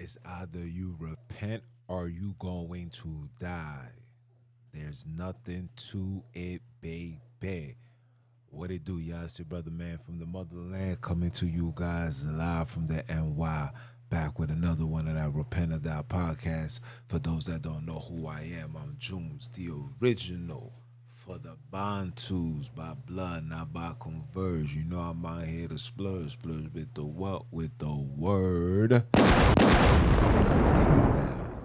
It's either you repent or you going to die. There's nothing to it, baby. What it do, y'all? It's your brother man from the motherland coming to you guys live from the NY. Back with another one of that Repent or Die podcast. For those that don't know who I am, I'm Junes, the original. For the Bantus by blood, not by converge. You know I'm out here to splurge with the what? With the word. Everything is down.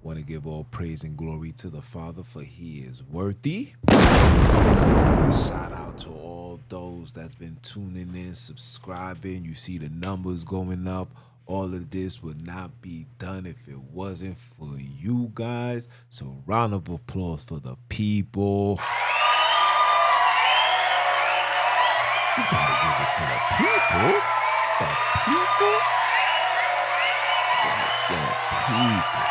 Want to give all praise and glory to the Father, for He is worthy. A shout out to all those that's been tuning in, subscribing. You see the numbers going up. All of this would not be done if it wasn't for you guys. So round of applause for the people. You gotta give it to the people. The people? Yes, the people.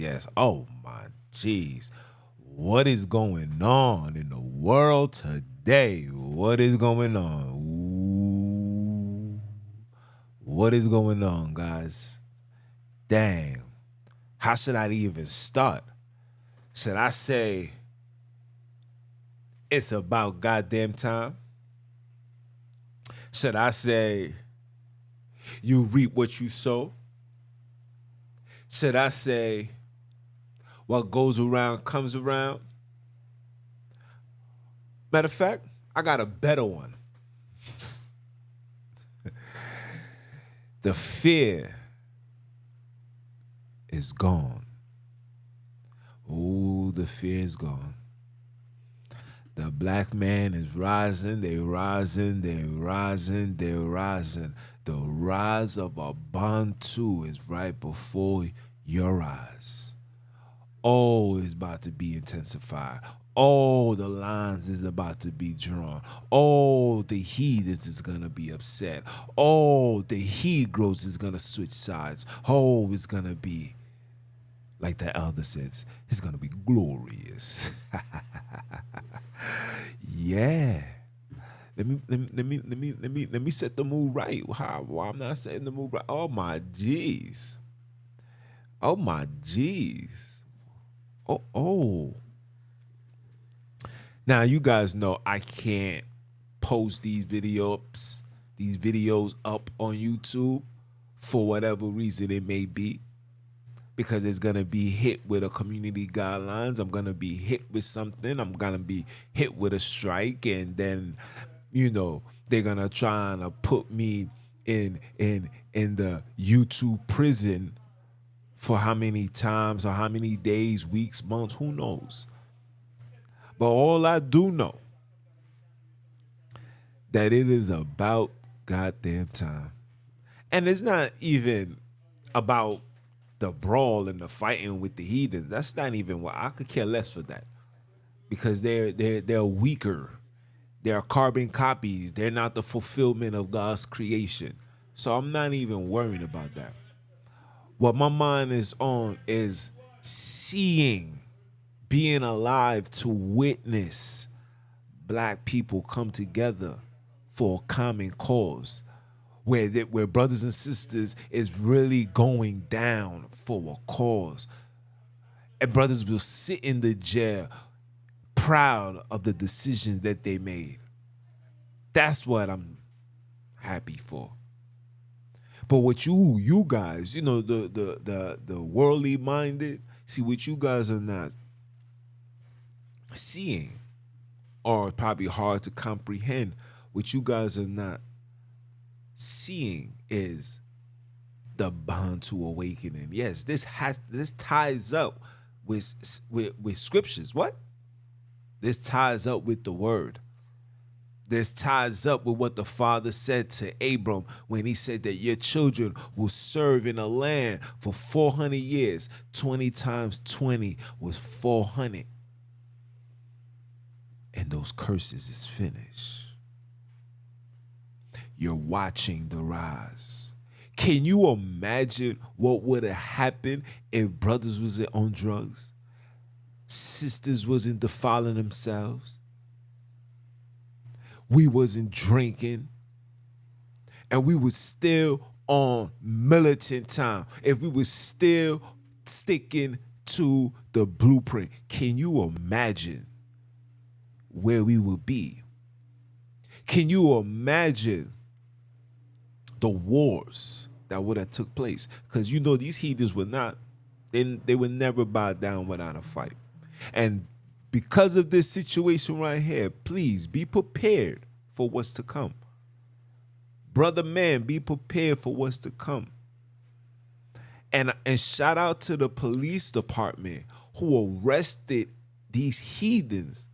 Yes. Oh my jeez. What is going on in the world today? What is going on? Ooh. What is going on, guys? Damn. How should I even start? Should I say it's about goddamn time? Should I say you reap what you sow? Should I say what goes around comes around? Matter of fact, I got a better one. The fear is gone. Ooh, the fear is gone. The black man is rising, they're rising. The rise of a Bantu is right before your eyes. Oh, it's about to be intensified. Oh, the lines is about to be drawn. Oh, the heat is gonna be upset. Oh, the Hebrews is gonna switch sides. Oh, it's gonna be, like the elder says, it's gonna be glorious. Yeah. Let me set the mood right. Why I'm not setting the mood right? Oh my jeez. Oh. Now you guys know I can't post these videos up on YouTube for whatever reason it may be, because it's gonna be hit with a community guidelines. I'm gonna be hit with something. I'm gonna be hit with a strike, and then, they're gonna try and put me in the YouTube prison for how many times or how many days, weeks, months, who knows? But all I do know that it is about goddamn time. And it's not even about the brawl and the fighting with the heathens. That's not even what I could care less for that. Because they're weaker. They're carbon copies. They're not the fulfillment of God's creation. So I'm not even worrying about that. What my mind is on is seeing, being alive to witness black people come together for a common cause, where brothers and sisters is really going down for a cause. And brothers will sit in the jail proud of the decisions that they made. That's what I'm happy for. But what you guys, the worldly minded, see, what you guys are not seeing, or probably hard to comprehend, what you guys are not seeing is the Bantu awakening. Yes, this ties up with scriptures. What? This ties up with the word. This ties up with what the Father said to Abram when he said that your children will serve in a land for 400 years. 20 times 20 was 400. And those curses is finished. You're watching the rise. Can you imagine what would have happened if brothers wasn't on drugs? Sisters wasn't defiling themselves? We wasn't drinking? And we was still on militant time, if we were still sticking to the blueprint, can you imagine where we would be? Can you imagine the wars that would have took place? Because you know these heathens would not, they would never bow down without a fight. And because of this situation right here, please be prepared for what's to come. Brother man, be prepared for what's to come. And shout out to the police department who arrested these heathens,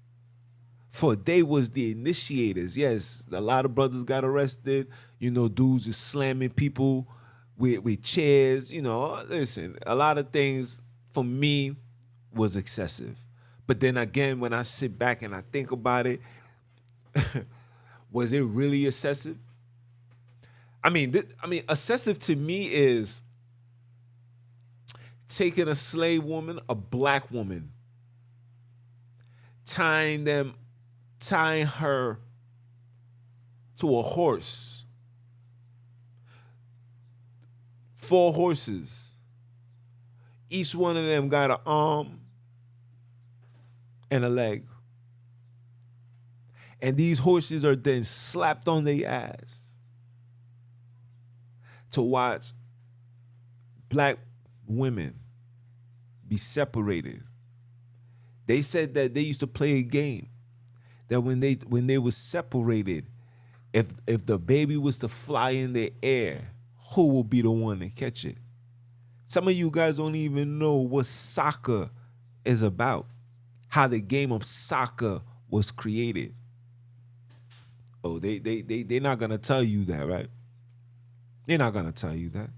for they was the initiators. Yes, a lot of brothers got arrested. You know, dudes is slamming people with chairs. You know, listen, a lot of things for me was excessive. But then again, when I sit back and I think about it, was it really excessive? I mean, excessive to me is taking a slave woman, a black woman, tying her to a horse. 4 horses. Each one of them got an arm and a leg. And these horses are then slapped on their ass to watch black women be separated. They said that they used to play a game that when they were separated, if the baby was to fly in the air, who will be the one to catch it? Some of you guys don't even know what soccer is about, how the game of soccer was created. Oh, they're not gonna tell you that, right? They're not gonna tell you that.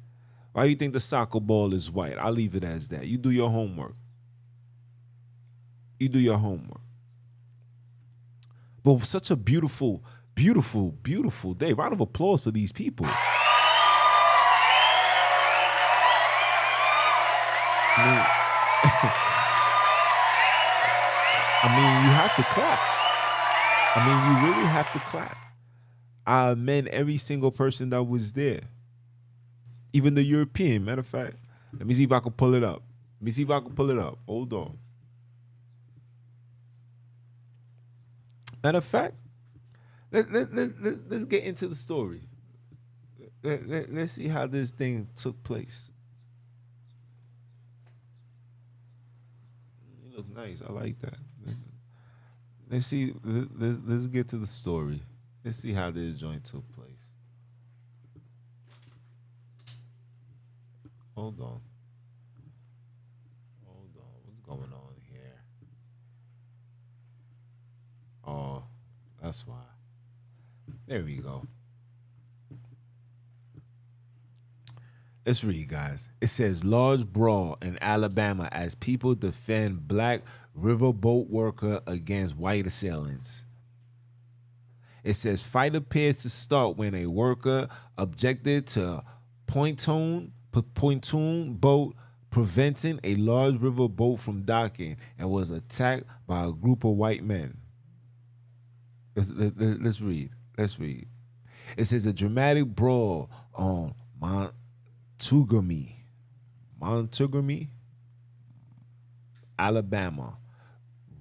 Why do you think the soccer ball is white? I'll leave it as that. You do your homework. You do your homework. But such a beautiful, beautiful, beautiful day. Round of applause for these people. I mean, you have to clap. I mean, you really have to clap. I commend every single person that was there. Even the European. Matter of fact, let me see if I can pull it up. Hold on. Matter of fact, let's get into the story. Let's see how this thing took place. You look nice. I like that. Let's see. Let's get to the story. Let's see how this joint took place. Hold on. What's going on here? Oh, that's why. There we go. Let's read, guys. It says, large brawl in Alabama as people defend black riverboat worker against white assailants. It says, fight appears to start when a worker objected to pontoon boat preventing a large river boat from docking and was attacked by a group of white men. Let's read. It says a dramatic brawl on Montgomery, Alabama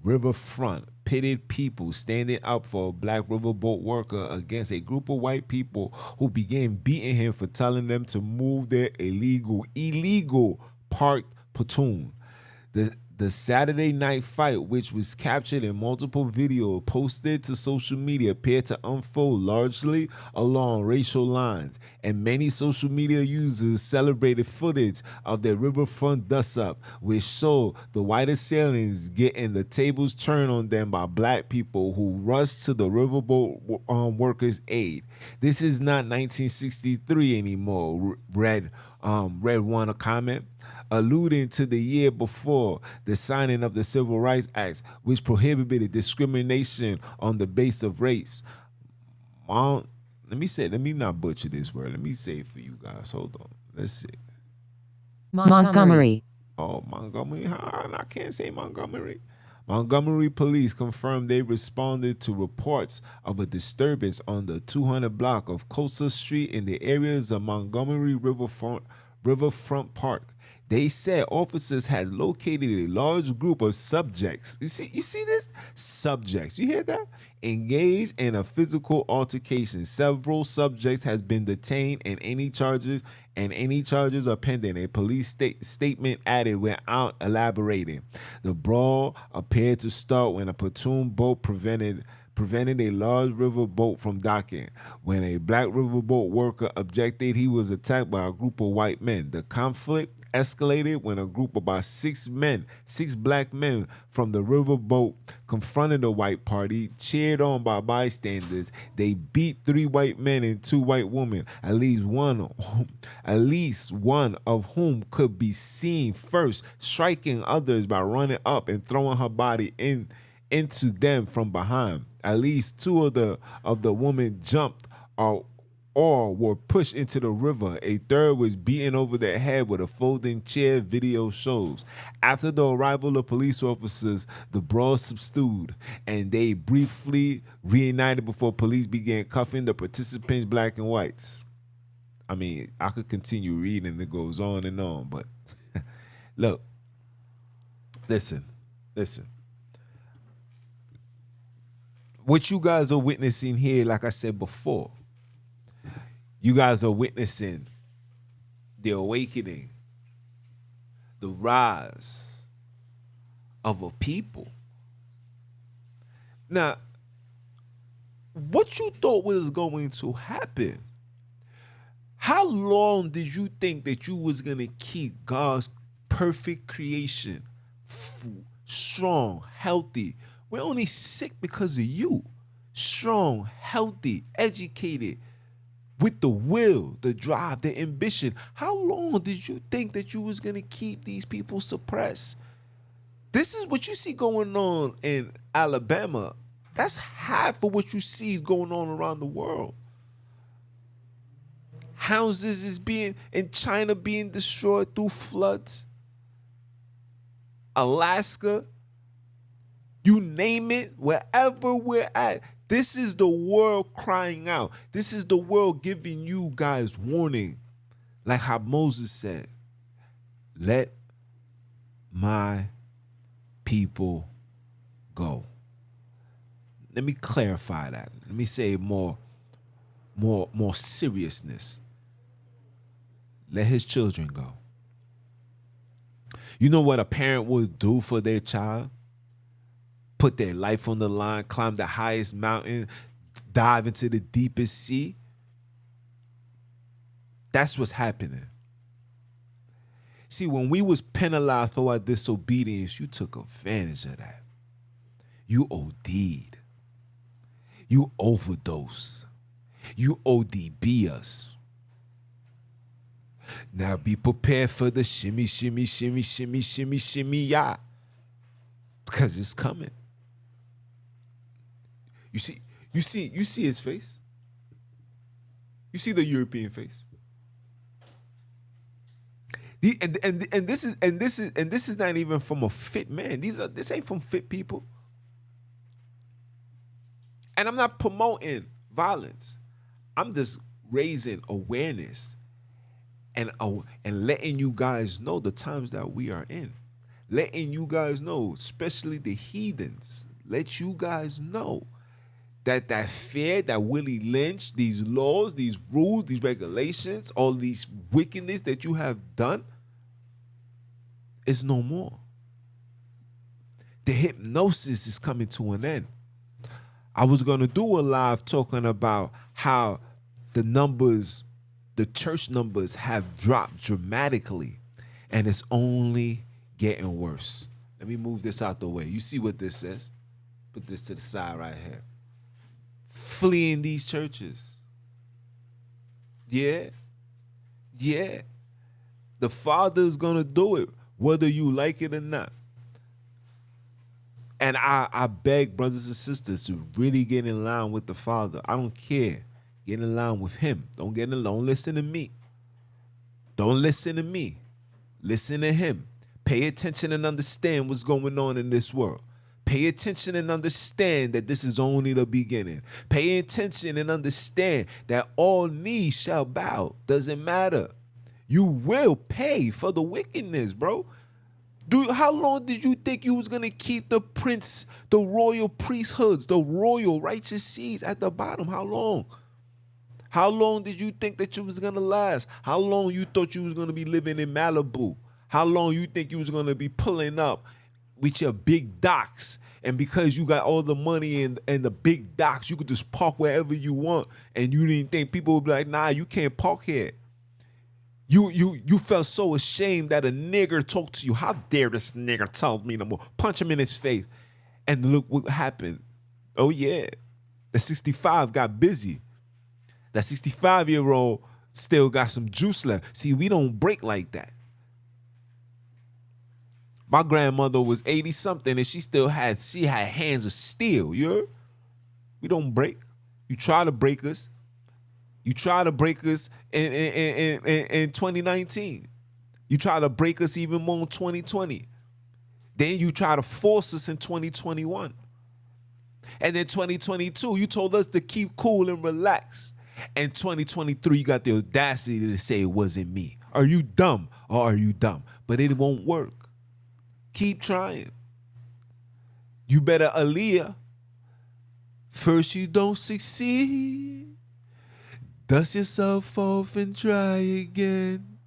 riverfront pitted people standing up for a black riverboat worker against a group of white people who began beating him for telling them to move their illegal parked pontoon. The Saturday night fight, which was captured in multiple videos posted to social media, appeared to unfold largely along racial lines, and many social media users celebrated footage of their riverfront dust-up, which showed the white assailants getting the tables turned on them by black people who rushed to the riverboat workers' aid. This is not 1963 anymore, read one a comment, alluding to the year before the signing of the Civil Rights Act, which prohibited discrimination on the basis of race. Let me not butcher this word. Let me say it for you guys. Hold on. Let's see. Montgomery. Oh, Montgomery. I can't say Montgomery. Montgomery police confirmed they responded to reports of a disturbance on the 200 block of Costa Street in the areas of Montgomery Riverfront Park. They said officers had located a large group of subjects. You see this? Subjects. You hear that? Engaged in a physical altercation. Several subjects has been detained and any charges are pending. A police statement added without elaborating. The brawl appeared to start when a pontoon boat prevented a large river boat from docking. When a black riverboat worker objected, he was attacked by a group of white men. The conflict escalated when a group of about six black men from the riverboat confronted the white party, cheered on by bystanders. They beat 3 white men and 2 white women, at least one of whom could be seen first striking others by running up and throwing her body into them from behind. At least 2 of the women jumped or were pushed into the river. A third was beaten over the head with a folding chair, video shows. After the arrival of police officers, the brawl subsided and they briefly reunited before police began cuffing the participants, black and whites. I mean, I could continue reading, it goes on and on, but look, listen. What you guys are witnessing here, like I said before, you guys are witnessing the awakening, the rise of a people. Now, what you thought was going to happen? How long did you think that you was going to keep God's perfect creation strong, healthy? We're only sick because of you. Strong, healthy, educated, with the will, the drive, the ambition. How long did you think that you was going to keep these people suppressed? This is what you see going on in Alabama. That's half of what you see is going on around the world. Houses is being in China being destroyed through floods. Alaska, you name it, wherever we're at. This is the world crying out. This is the world giving you guys warning. Like how Moses said, let my people go. Let me clarify that. Let me say more seriousness. Let his children go. You know what a parent would do for their child? Put their life on the line, climb the highest mountain, dive into the deepest sea. That's what's happening. See, when we was penalized for our disobedience, you took advantage of that. You OD'd. You overdosed. You ODB us. Now be prepared for the shimmy, shimmy, shimmy, shimmy, shimmy, shimmy, yeah. Because it's coming. You see his face? You see the European face? This is not even from a fit man. This ain't from fit people. And I'm not promoting violence. I'm just raising awareness and letting you guys know the times that we are in. Letting you guys know, especially the heathens, let you guys know that fear, that Willie Lynch, these laws, these rules, these regulations, all these wickedness that you have done is no more. The hypnosis is coming to an end. I was going to do a live talking about how the church numbers have dropped dramatically, and it's only getting worse. Let me move this out the way. You see what this says? Put this to the side right here. Fleeing these churches. Yeah. The Father's going to do it, whether you like it or not. And I beg brothers and sisters to really get in line with the Father. I don't care. Get in line with him. Don't listen to me. Don't listen to me. Listen to him. Pay attention and understand what's going on in this world. Pay attention and understand that this is only the beginning. Pay attention and understand that all knees shall bow. Doesn't matter. You will pay for the wickedness, bro. How long did you think you was going to keep the royal priesthoods, the royal righteous seeds at the bottom? How long? How long did you think that you was going to last? How long you thought you was going to be living in Malibu? How long you think you was going to be pulling up with your big docks? And because you got all the money and the big docks, you could just park wherever you want. And you didn't think people would be like, nah, you can't park here. You felt so ashamed that a nigger talked to you. How dare this nigger tell me no more? Punch him in his face. And look what happened. Oh, yeah. The 65 got busy. That 65-year-old still got some juice left. See, we don't break like that. My grandmother was 80-something and she had hands of steel, you heard? We don't break. You try to break us. You try to break us in 2019. You try to break us even more in 2020. Then you try to force us in 2021. And then 2022, you told us to keep cool and relax. And 2023, you got the audacity to say it wasn't me. Are you dumb or are you dumb? But it won't work. Keep trying. You better Aaliyah. First you don't succeed. Dust yourself off and try again.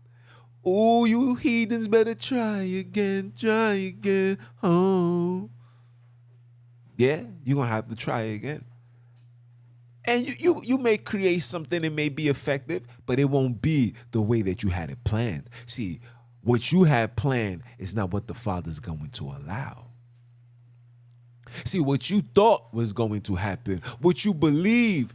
Oh, you heathens better try again, try again. Oh. Yeah, you're going to have to try again. And you may create something that may be effective, but it won't be the way that you had it planned. See, what you had planned is not what the Father's going to allow. See, what you thought was going to happen, what you believe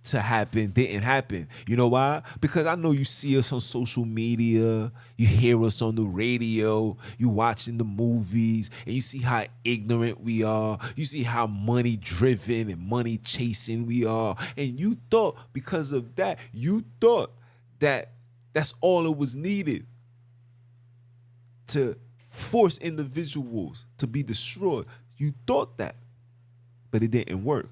to happen didn't happen. You know why? Because I know you see us on social media, you hear us on the radio, you watching the movies, and you see how ignorant we are. You see how money driven and money chasing we are. And you thought because of that, you thought that that's all it was needed to force individuals to be destroyed. You thought that, but it didn't work.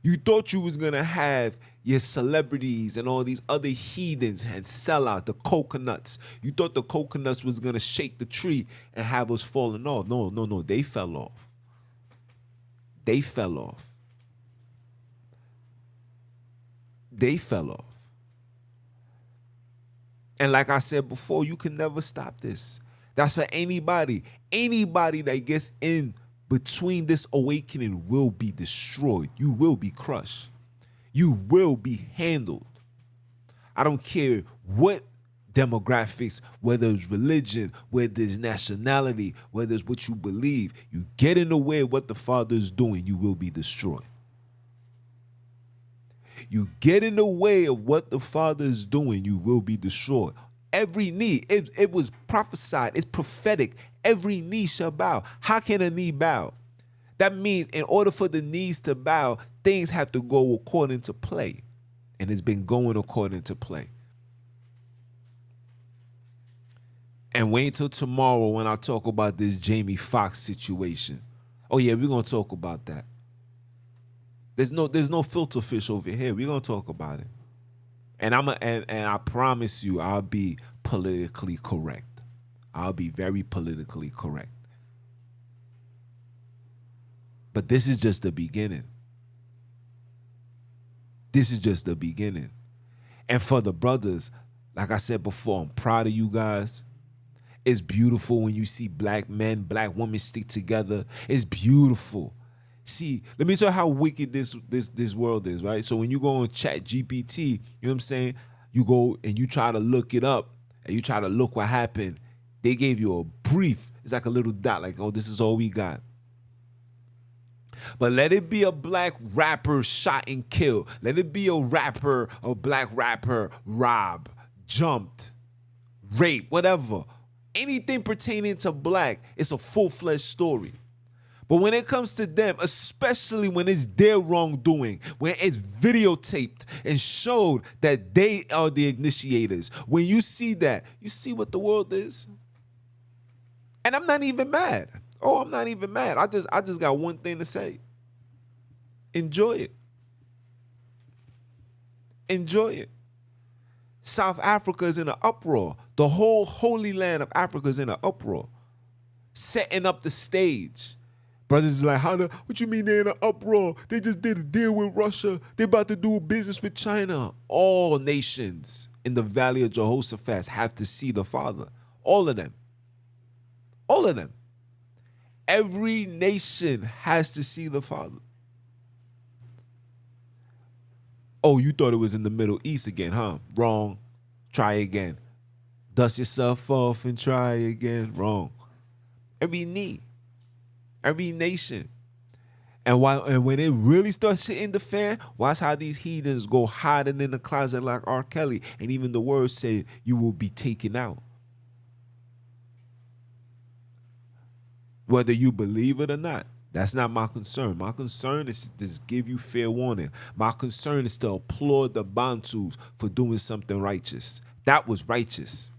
You thought you was going to have your celebrities and all these other heathens and sell out the coconuts. You thought the coconuts was going to shake the tree and have us falling off. No. They fell off. They fell off. They fell off. And like I said before, you can never stop this. That's for anybody. Anybody that gets in between this awakening will be destroyed. You will be crushed. You will be handled. I don't care what demographics, whether it's religion, whether it's nationality, whether it's what you believe. You get in the way of what the Father is doing, you will be destroyed. You get in the way of what the Father is doing, you will be destroyed. Every knee, it was prophesied, it's prophetic. Every knee shall bow. How can a knee bow? That means in order for the knees to bow, things have to go according to play. And it's been going according to play. And wait till tomorrow when I talk about this Jamie Foxx situation. Oh yeah, we're gonna talk about that. There's no filter fish over here. We're gonna talk about it. And I promise you, I'll be politically correct. I'll be very politically correct. But this is just the beginning. This is just the beginning. And for the brothers, like I said before, I'm proud of you guys. It's beautiful when you see black men, black women stick together. It's beautiful. See, let me tell you how wicked this world is, right? So when you go on Chat GPT, you know what I'm saying? You go and you try to look it up and you try to look what happened. They gave you a brief. It's like a little dot, like, oh, this is all we got. But let it be a black rapper shot and killed. Let it be a black rapper robbed, jumped, raped, whatever. Anything pertaining to black, it's a full-fledged story. But when it comes to them, especially when it's their wrongdoing, when it's videotaped and showed that they are the initiators, when you see that, you see what the world is. And I'm not even mad. Oh, I'm not even mad. I just got one thing to say. Enjoy it. Enjoy it. South Africa is in an uproar. The whole holy land of Africa is in an uproar. Setting up the stage. Brothers is like, what you mean they're in an uproar? They just did a deal with Russia. They about to do business with China. All nations in the valley of Jehoshaphat have to see the Father. All of them. All of them. Every nation has to see the Father. Oh, you thought it was in the Middle East again, huh? Wrong. Try again. Dust yourself off and try again. Wrong. Every nation. And when it really starts hitting the fan, watch how these heathens go hiding in the closet like R. Kelly. And even the words say you will be taken out. Whether you believe it or not. That's not my concern. My concern is to just give you fair warning. My concern is to applaud the Bantus for doing something righteous. That was righteous.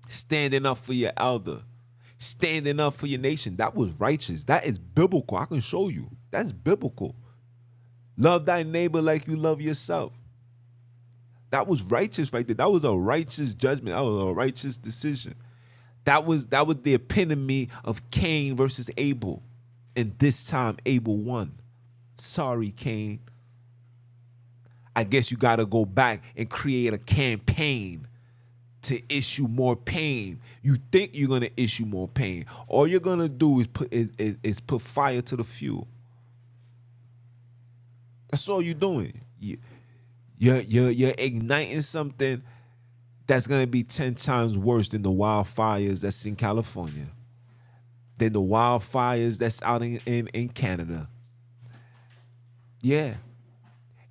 Standing up for your elder. Standing up for your nation. That was righteous. That is biblical. I can show you. That's biblical. Love thy neighbor like you love yourself. That was righteous right there. That was a righteous judgment. That was a righteous decision. That was the epitome of Cain versus Abel. And this time, Abel won. Sorry, Cain. I guess you got to go back and create a campaign to issue more pain. You think you're going to issue more pain. All you're going to do is put fire to the fuel. That's all you're doing. You're igniting something that's going to be 10 times worse than the wildfires that's in California, than the wildfires that's out in Canada. Yeah.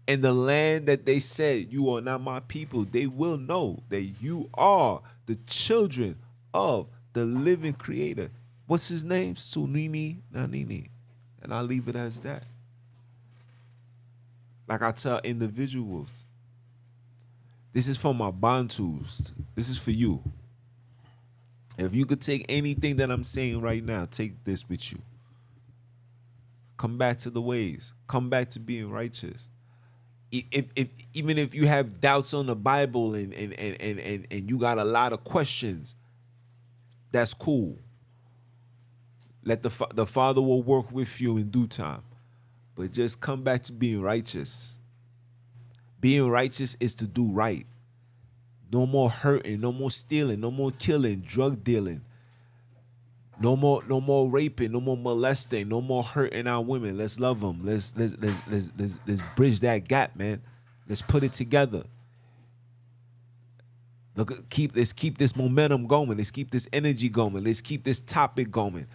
And the land that they said, you are not my people, they will know that you are the children of the living creator. What's his name? Sunini Nanini. And I'll leave it as that. Like I tell individuals, this is for my Bantus. This is for you. If you could take anything that I'm saying right now, take this with you. Come back to the ways. Come back to being righteous. Even if you have doubts on the Bible and you got a lot of questions, that's cool. Let the Father will work with you in due time. But just come back to being righteous. Being righteous is to do right. No more hurting, no more stealing, no more killing, drug dealing. No more raping, no more molesting, no more hurting our women. Let's love them. Let's bridge that gap, man. Let's put it together. Let's keep this momentum going. Let's keep this energy going. Let's keep this topic going.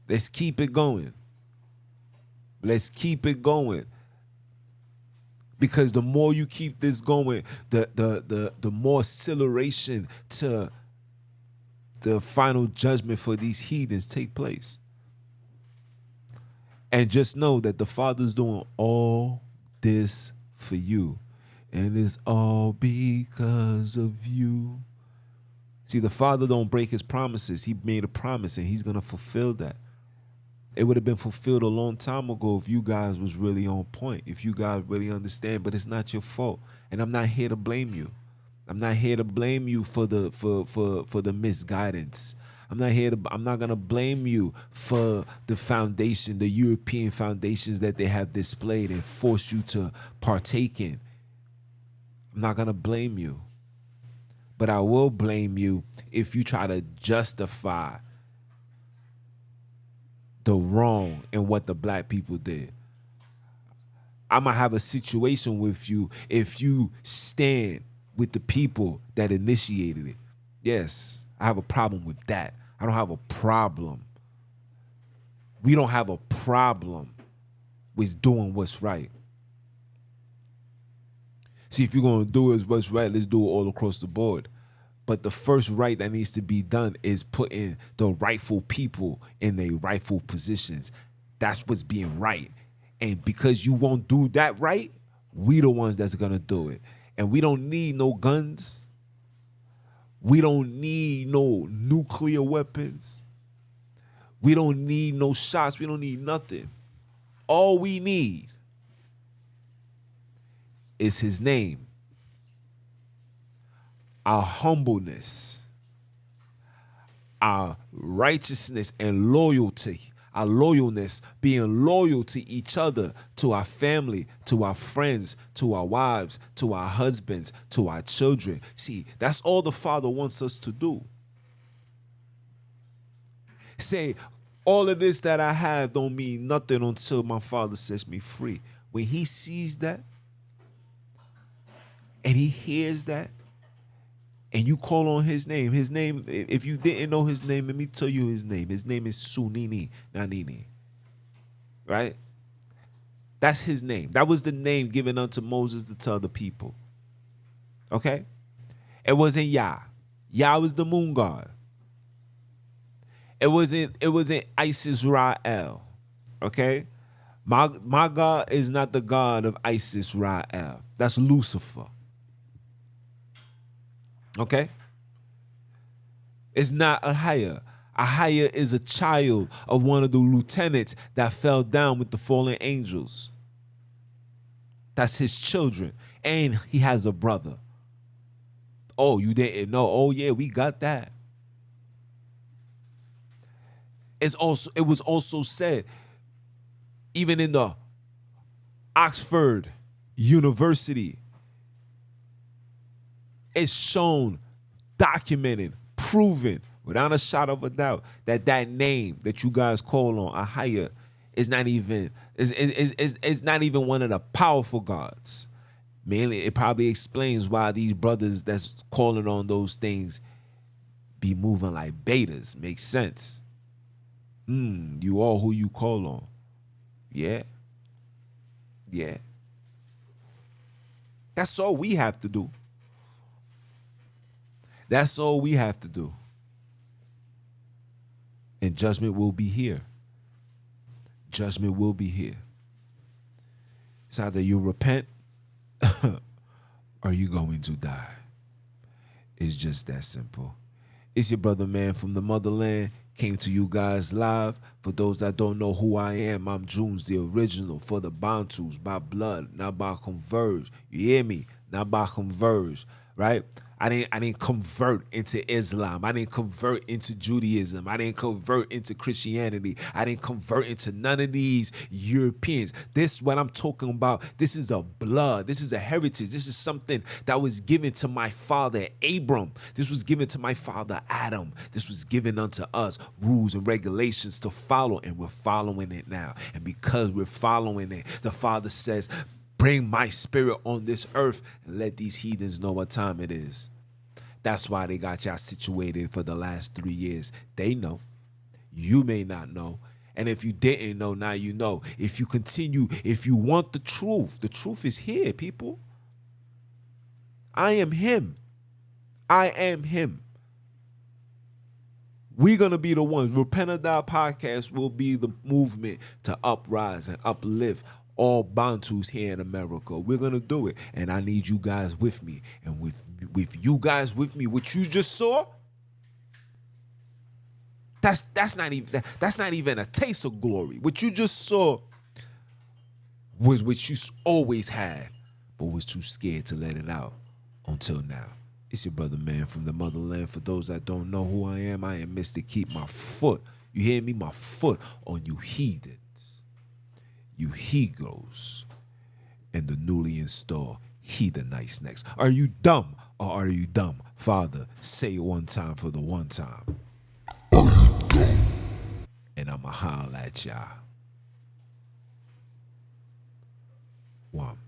Let's keep it going. Let's keep it going. Because the more you keep this going, the more acceleration to the final judgment for these heathens take place. And just know that the Father's doing all this for you. And it's all because of you. See, the Father don't break his promises. He made a promise and he's going to fulfill that. It would have been fulfilled a long time ago if you guys was really on point, if you guys really understand, but it's not your fault. And I'm not here to blame you. I'm not here to blame you for the misguidance. I'm not gonna blame you for the foundation, the European foundations that they have displayed and forced you to partake in. I'm not gonna blame you. But I will blame you if you try to justify the wrong in what the black people did. I'm gonna have a situation with you if you stand with the people that initiated it. Yes, I have a problem with that. I don't have a problem. We don't have a problem with doing what's right. See, if you're gonna do what's right, let's do it all across the board. But the first right that needs to be done is putting the rightful people in their rightful positions. That's what's being right. And because you won't do that right, we the ones that's gonna do it. And we don't need no guns. We don't need no nuclear weapons. We don't need no shots. We don't need nothing. All we need is his name, our humbleness, our righteousness and loyalty, our loyalness, being loyal to each other, to our family, to our friends, to our wives, to our husbands, to our children. See, that's all the Father wants us to do. Say, all of this that I have don't mean nothing until my Father sets me free. When he sees that and he hears that, and you call on his name, if you didn't know his name, let me tell you his name. His name is Sunini Nanini. Right? That's his name. That was the name given unto Moses to tell the people. Okay? It wasn't Yah. Yah was the moon god. It wasn't Isis Ra'el. Okay? My God is not the God of Isis Ra'el. That's Lucifer. Okay? It's not Ahia. Ahia is a child of one of the lieutenants that fell down with the fallen angels. That's his children. And he has a brother. Oh, you didn't know? Oh, yeah, we got that. It was also said, even in the Oxford University, it's shown, documented, proven, without a shadow of a doubt, that name that you guys call on, Ahia, is not even one of the powerful gods. Mainly, it probably explains why these brothers that's calling on those things be moving like betas. Makes sense. You are who you call on. Yeah. Yeah. That's all we have to do. That's all we have to do. And judgment will be here. Judgment will be here. It's either you repent or you're going to die. It's just that simple. It's your brother, man, from the motherland. Came to you guys live. For those that don't know who I am, I'm Junes, the original, for the Bantus, by blood, not by converge. You hear me? Not by converge, right? I didn't convert into Islam. I didn't convert into Judaism. I didn't convert into Christianity. I didn't convert into none of these Europeans. This, what I'm talking about, this is a blood. This is a heritage. This is something that was given to my father Abram. This was given to my father Adam. This was given unto us, rules and regulations to follow, and we're following it now. And because we're following it, the Father says, bring my spirit on this earth and let these heathens know what time it is. That's why they got y'all situated for the last 3 years. They know. You may not know. And if you didn't know, now you know. If you continue, if you want the truth is here, people. I am him. I am him. We're going to be the ones. Repent or Die podcast will be the movement to uprise and uplift all Bantus here in America. We're going to do it. And I need you guys with me. And with you guys with me, what you just saw, that's not even a taste of glory. What you just saw was what you always had, but was too scared to let it out until now. It's your brother, man, from the motherland. For those that don't know who I am Mr. Keep my foot. You hear me? My foot on you heathens. You he-goes. And the newly installed heathenites next. Are you dumb or are you dumb? Father, say it one time for the one time. And I'ma holler at y'all. One.